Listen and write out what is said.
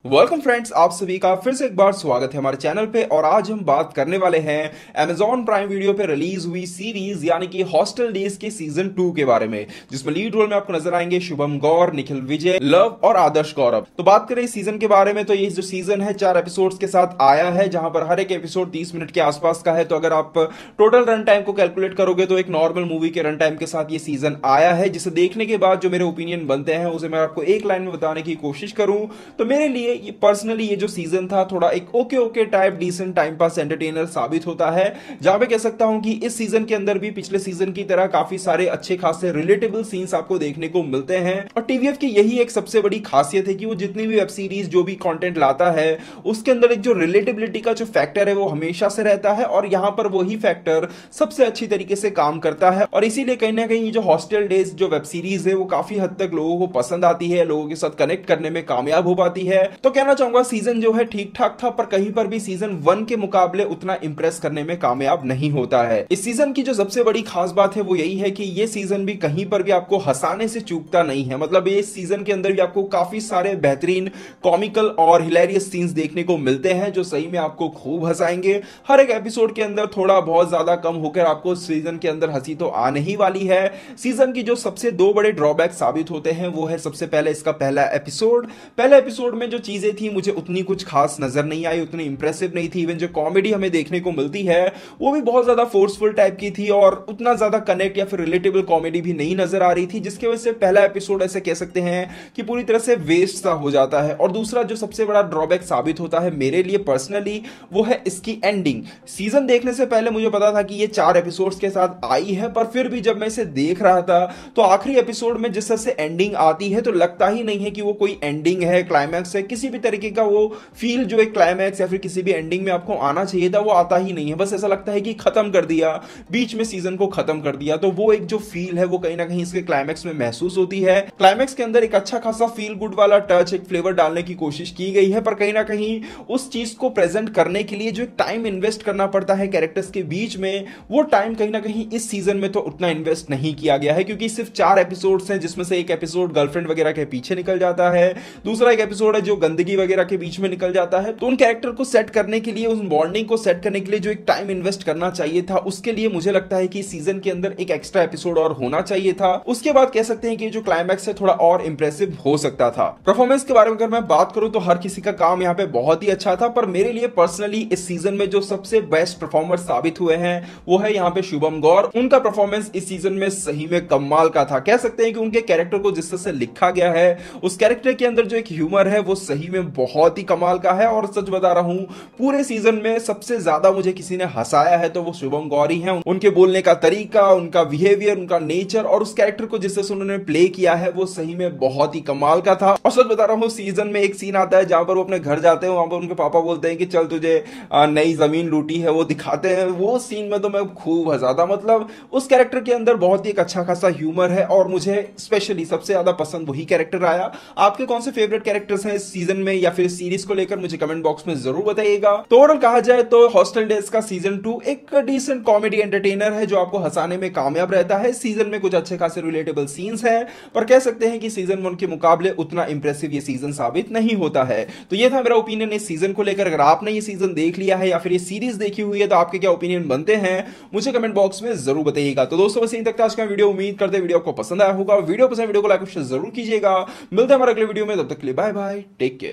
Welcome friends, आप सभी का फिर से एक बार स्वागत है हमारे चैनल पे। और आज हम बात करने वाले हैं Amazon प्राइम वीडियो पे रिलीज हुई सीरीज यानी कि हॉस्टल डेज के सीजन 2 के बारे में, जिसमें लीड रोल में आपको नजर आएंगे शुभम गौर, निखिल विजय, लव और आदर्श गौरव। तो बात करें इस सीजन के बारे में, तो ये जो सीजन है 4 एपिसोड्स के साथ आया है, जहां पर हर एक एपिसोड 30 मिनट के आसपास का है। तो अगर आप टोटल रन टाइम को कैलकुलेट करोगे तो एक नॉर्मल मूवी के रन टाइम के साथ ये सीजन आया है, जिसे देखने के बाद जो मेरे ओपिनियन बनते हैं उसे मैं आपको एक लाइन में बताने की कोशिश करूं तो मेरे लिए ये पर्सनली ये जो सीजन था थोड़ा एक okay type decent time pass entertainer साबित होता है। जहां पे कह सकता हूं कि इस सीजन के अंदर भी पिछले सीजन की तरह काफी सारे अच्छे खासे रिलेटेबल सीन्स आपको देखने को मिलते हैं। और टीवीएफ की यही एक सबसे बड़ी खासियत है कि वो जितनी भी वेब सीरीज जो भी कंटेंट लाता है उसके अंदर एक जो रिलेटेबिलिटी का जो फैक्टर है वो हमेशा से रहता है, और यहां पर वही फैक्टर सबसे अच्छी तरीके से काम करता है। और इसीलिए कहीं ना कहीं जो हॉस्टल डेज जो वेब सीरीज है वो काफी हद तक लोगों को पसंद आती है, लोगों के साथ कनेक्ट करने में कामयाब हो पाती है। तो कहना चाहूंगा सीजन जो है ठीक ठाक था, पर कहीं पर भी सीजन 1 के मुकाबले उतना इंप्रेस करने में कामयाब नहीं होता है। इस सीजन की जो सबसे बड़ी खास बात है वो यही है कि ये सीजन भी कहीं पर भी आपको हंसाने से चूकता नहीं है। मतलब ये सीजन के अंदर भी आपको काफी सारे बेहतरीन कॉमिकल और हिलेरियस सीन्स देखने को मिलते हैं जो सही में आपको खूब हंसाएंगे। हर एक एपिसोड के अंदर थोड़ा बहुत ज्यादा कम होकर आपको सीजन के अंदर हंसी तो आने ही वाली है। सीजन की जो सबसे दो बड़े ड्रॉबैक साबित होते हैं वो है सबसे पहले इसका पहले एपिसोड में जो चीजें थी मुझे उतनी कुछ खास नजर नहीं आई, उतनी इंप्रेसिव नहीं थी। इवन जो कॉमेडी हमें देखने को मिलती है वो भी बहुत ज्यादा फोर्सफुल टाइप की थी और उतना ज्यादा कनेक्ट या फिर रिलेटेबल कॉमेडी भी नहीं नजर आ रही थी, जिसकी वजह से पहला एपिसोड ऐसे कह सकते हैं कि पूरी तरह से वेस्ट सा हो जाता है। और दूसरा जो सबसे बड़ा ड्रॉबैक साबित होता है मेरे लिए पर्सनली वो है इसकी एंडिंग। सीजन देखने से पहले मुझे पता था कि ये 4 एपिसोड्स के साथ आई है, पर फिर भी जब मैं इसे देख रहा था तो आखिरी एपिसोड में जिस तरह से एंडिंग आती है तो लगता ही नहीं है कि वो कोई एंडिंग है, क्लाइमैक्स है, किसी भी तरीके का वो फील जो एक क्लाइमैक्स या फिर किसी भी एंडिंग में आपको आना चाहिए था वो आता ही नहीं है। बस ऐसा लगता है कि खत्म कर दिया, बीच में सीजन को खत्म कर दिया। तो वो एक जो फील है वो कहीं ना कहीं इसके क्लाइमैक्स में महसूस होती है। क्लाइमैक्स के अंदर एक अच्छा खासा फील गुड वाला टच, एक फ्लेवर डालने की कोशिश की गई है, पर कहीं ना कहीं उस चीज को प्रेजेंट करने के लिए जो एक टाइम इन्वेस्ट करना पड़ता है कैरेक्टर्स के बीच में, वो टाइम कहीं ना कहीं इस सीजन में तो उतना इन्वेस्ट नहीं किया गया है, क्योंकि सिर्फ 4 एपिसोड्स हैं, जिसमें से एक एपिसोड गर्लफ्रेंड वगैरह के पीछे निकल जाता है, दूसरा एक एपिसोड है जो गंदगी वगैरह के बीच में निकल जाता है। तो उन कैरेक्टर को सेट करने के लिए, उस बॉन्डिंग को सेट करने के लिए जो एक टाइम इन्वेस्ट करना चाहिए था, उसके लिए मुझे लगता है कि सीजन के अंदर एक एक्स्ट्रा एपिसोड और होना चाहिए था। उसके बाद कह सकते हैं कि जो क्लाइमैक्स है थोड़ा और इंप्रेसिव हो सकता था। परफॉर्मेंस के बारे में अगर मैं बात करूं तो हर किसी का काम यहाँ पे बहुत ही अच्छा था, पर मेरे लिए पर्सनली इस सीजन में जो सबसे बेस्ट परफॉर्मर साबित हुए हैं वो है यहाँ पे शुभम गौर। उनका परफॉर्मेंस इस सीजन में सही में कमाल का था। कह सकते हैं कि उनके कैरेक्टर को जिस तरह से लिखा गया है, उस कैरेक्टर के अंदर जो एक ह्यूमर है वो सही में बहुत ही कमाल का है। और सच बता रहा हूं, पूरे सीजन में सबसे ज्यादा मुझे किसी ने हंसाया है तो वो शुभम गौर ही है। उनके बोलने का तरीका, उनका बिहेवियर, उनका नेचर और उस कैरेक्टर को जिस तरह से उन्होंने प्ले किया है वो सही में बहुत ही कमाल का था। और सच बता रहा हूं, सीजन में एक सीन आता है जहां पर वो अपने घर जाते हैं, वहां पर उनके पापा बोलते हैं कि चल तुझे नई जमीन लूटी है, वो दिखाते हैं। वो सीन में तो मैं खूब हंसा था। मतलब उस कैरेक्टर के अंदर बहुत ही एक अच्छा खासा ह्यूमर है और मुझे स्पेशली सबसे ज्यादा पसंद वही कैरेक्टर आया। आपके कौन से फेवरेट कैरेक्टर्स हैं इस सीजन में या फिर सीरीज को लेकर मुझे कमेंट बॉक्स में जरूर बताइएगा। तो ओवरऑल कहा जाए तो हॉस्टल डेज का सीजन 2 एक डिसेंट कॉमेडी एंटरटेनर है जो आपको हंसाने में कामयाब रहता है। सीजन में कुछ अच्छे खासे रिलेटेबल सीन्स हैं, पर कह सकते हैं कि सीजन 1 के मुकाबले उतना इंप्रेसिव ये सीजन साबित नहीं होता है। तो ये था मेरा ओपिनियन इस सीजन को लेकर। अगर आपने ये सीजन देख लिया है या फिर ये सीरीज देखी हुई है तो आपके क्या ओपिनियन बनते हैं मुझे कमेंट बॉक्स में जरूर बताइएगा। तो दोस्तों बस यहीं तक था आज का वीडियो। उम्मीद करते वीडियो आपको पसंद आया होगा। वीडियो पसंद वीडियो को लाइक जरूर कीजिएगा। मिलते हैं हमारे अगले वीडियो में, तब तक के लिए बाय बाय, टेक केयर।